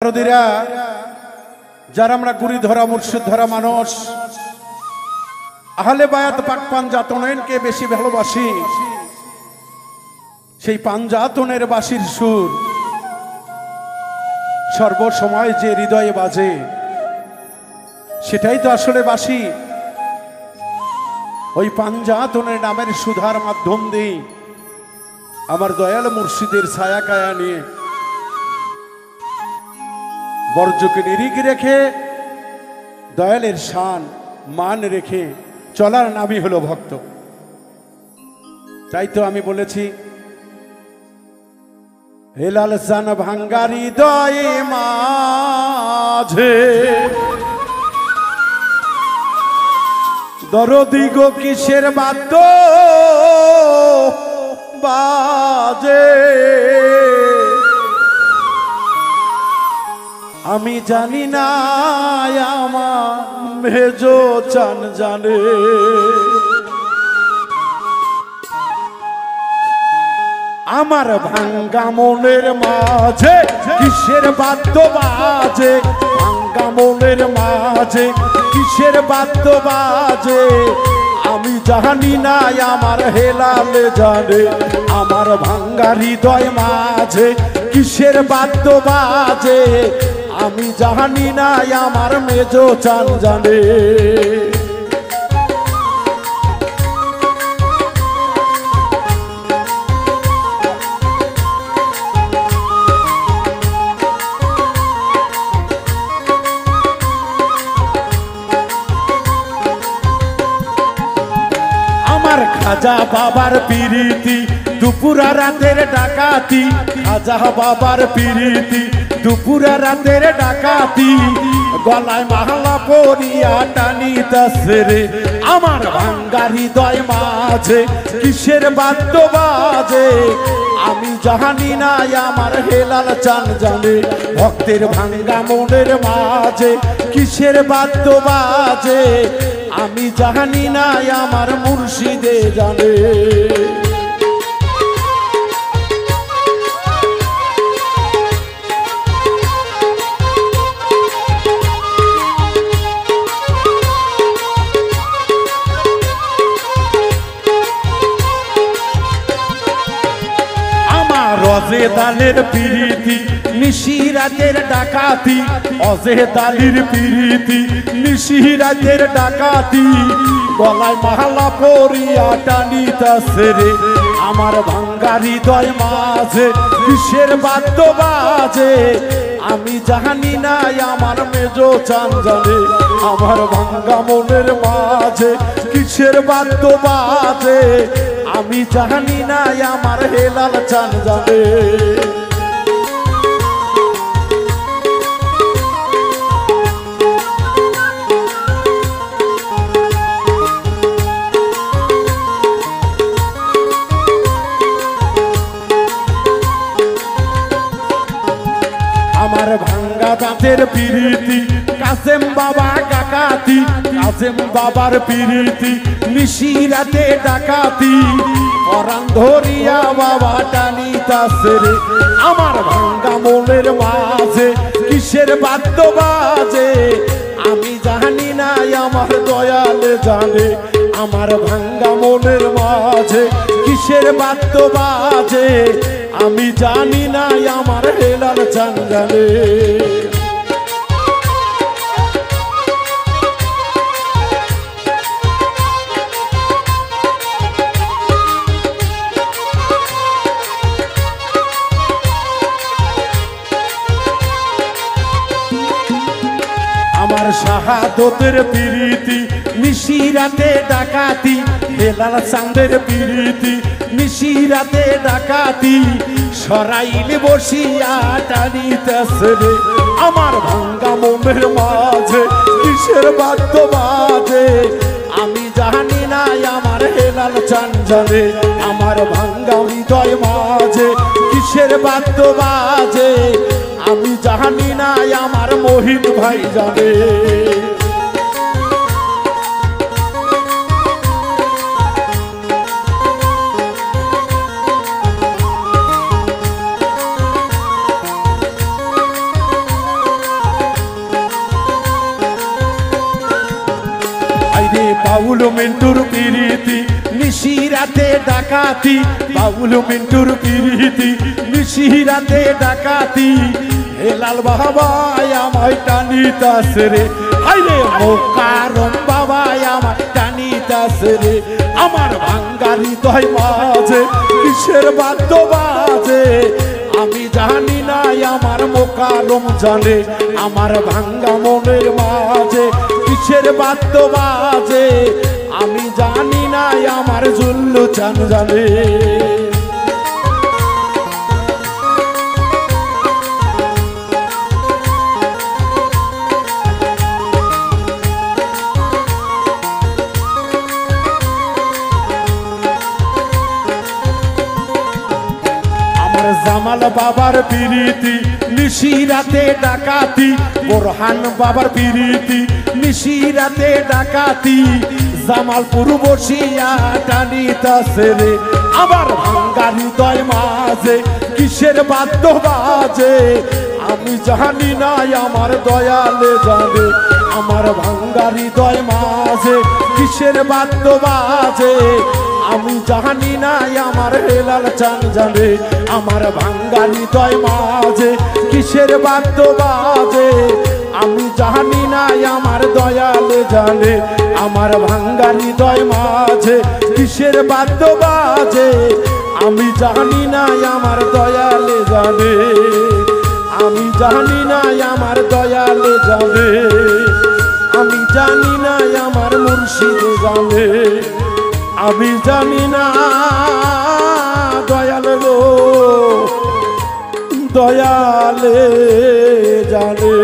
দরদিরা, যারা আমরা গুরি ধরা মুর্শিদ ধরা মানুষ, আহলে বায়াত পাক পাঞ্জাতনকে বেশি ভালোবাসি, সেই পাঞ্জাতনের বাঁশির সুর সর্বসময় যে হৃদয়ে বাজে, সেটাই তো আসলে বাঁশি। ওই পাঞ্জাতনের নামের সুধার মাধ্যম দিয়ে আমার দয়াল মুর্শিদের ছায়া কায়া নিয়ে বর্জকে নিরিখ রেখে দয়ালের শান মান রেখে চলার নামই হলো ভক্ত। তাই তো আমি বলেছি, হেলাল সান ভাঙ্গারি দয়ে মাঝে দরদি গো কিসের বাদ্য বাজে, আমি জানি না আমার ভেজো চান জানে। আমার ভাঙ্গা মনের মাঝে কিসের বাদ্য বাজে, ভাঙ্গা মনের মাঝে কিসের বাদ্য বাজে, আমি জানি না আমার হেলালে জানে। আমার ভাঙ্গা হৃদয় মাঝে কিসের বাদ্য বাজে, আমি জানি না আমার মেজো চান জানে। খাজা বাবার পিরিতি দুপুরা রাতের ডাকাতি, খাজা বাবার পিরিতি দুপুরা রাতের ডাকাতি, গলায় মালা পরিয়া টানিতাছে রে। আমার ভাঙ্গা হৃদয় মাঝে কিসের বাদ্য বাজে, আমি জানি না আমার হেলাল চান জানে। ভক্তের ভাঙ্গা মনের মাঝে কিসের বাদ্য বাজে, আমি জানি না আমার মুর্শিদে জানে। আমার রজেদালের পিরিতি নিশিরাতের ডাকাতি, অজেদালির পিরিতি নিশিরাতের ডাকাতি, গলায় মালা পরিয়া টানিতাছে রে। আমার ভাঙ্গা হৃদয় মাঝে কিসের বাদ্য বাজে, আমি জানি না আমার মেজো চান জানে। আমার ভাঙ্গা মনের মাঝে কিসের বাদ্য বাজে, আমি জানি না আমার হেলাল চান জানে। আমার ভাঙ্গা দাঁতের পিরিতি কাসেম বাবা ডাকাতি, কাসেম বাবার পিরিতি নিশিরাতে ডাকাতি, পরাণ ধরিয়া বাবা টানিতাছে রে। আমার ভাঙ্গা মনের মাঝে কিসের বাদ্য বাজে, আমি জানি না আমার দয়ালে জানে। আমার ভাঙ্গা মনের মাঝে কিসের বাদ্য বাজে, আমি জানি না আমার হেলাল চান জানে। আমার শাহাদতের পিরিতি নিশিরাতে ডাকাতি, হেলাল চাঁদের পিরিতি নিশিরাতে ডাকাতি, সরাইলে বসিয়া টানিতেছে রে। আমার ভাঙ্গা মনের মাঝে কিসের বাদ্য বাজে, আমি জানি না আমার হেলাল চান জানে। আমার ভাঙ্গা হৃদয় মাঝে কিসের বাদ্য বাজে, আমি জানি না আমার মোহিত ভাই জানে। বাউল মিন্টুর পিরিতি নিশিরাতে ডাকাতি, বাউল মিন্টুর পিরিতি নিশিরাতে ডাকাতি। হেলাল বাবাই আমায় টানিতাছে রে, হাইরে মোকারম বাবাই আমায় টানিতাছে রে। আমার ভাঙ্গা হৃদয় মাঝে কিসের বাদ্য বাজে, আমি জানি না আমার মোকারম জানে। আমার ভাঙ্গা মনের মাঝে কিসের বাদ্য বাজে, আমি জানি না আমার জুল্লু চান জানে। জামাল বাবার পিরিতি নিশিরাতে ডাকাতি, বোরহান বাবার পিরিতি নিশিরাতে ডাকাতি। জামালপুর বসিয়া টানিতাছে রে, আবার ভাঙ্গা হৃদয় মাঝে কিসের বাদ্য বাজে, আমি জানি না আমার দয়ালে জানে। আমার ভাঙ্গা হৃদয় মাঝে কিসের বাদ্য বাজে, আমি জানি না আমার হেলাল চান জানে। আমার ভাঙ্গা হৃদয় মাঝে কিসের বাদ্য বাজে, আমি জানি না আমার দয়ালে জানে। আমার ভাঙ্গা হৃদয় মাঝে কিসের বাদ্য বাজে, আমি জানি না আমার দয়ালে জানে। আমি জানি না আমার দয়ালে জানে, আমি জানি না আমার মুর্শিদ জানে। আমি জানি না দয়ালে গো, দয়ালে জানে।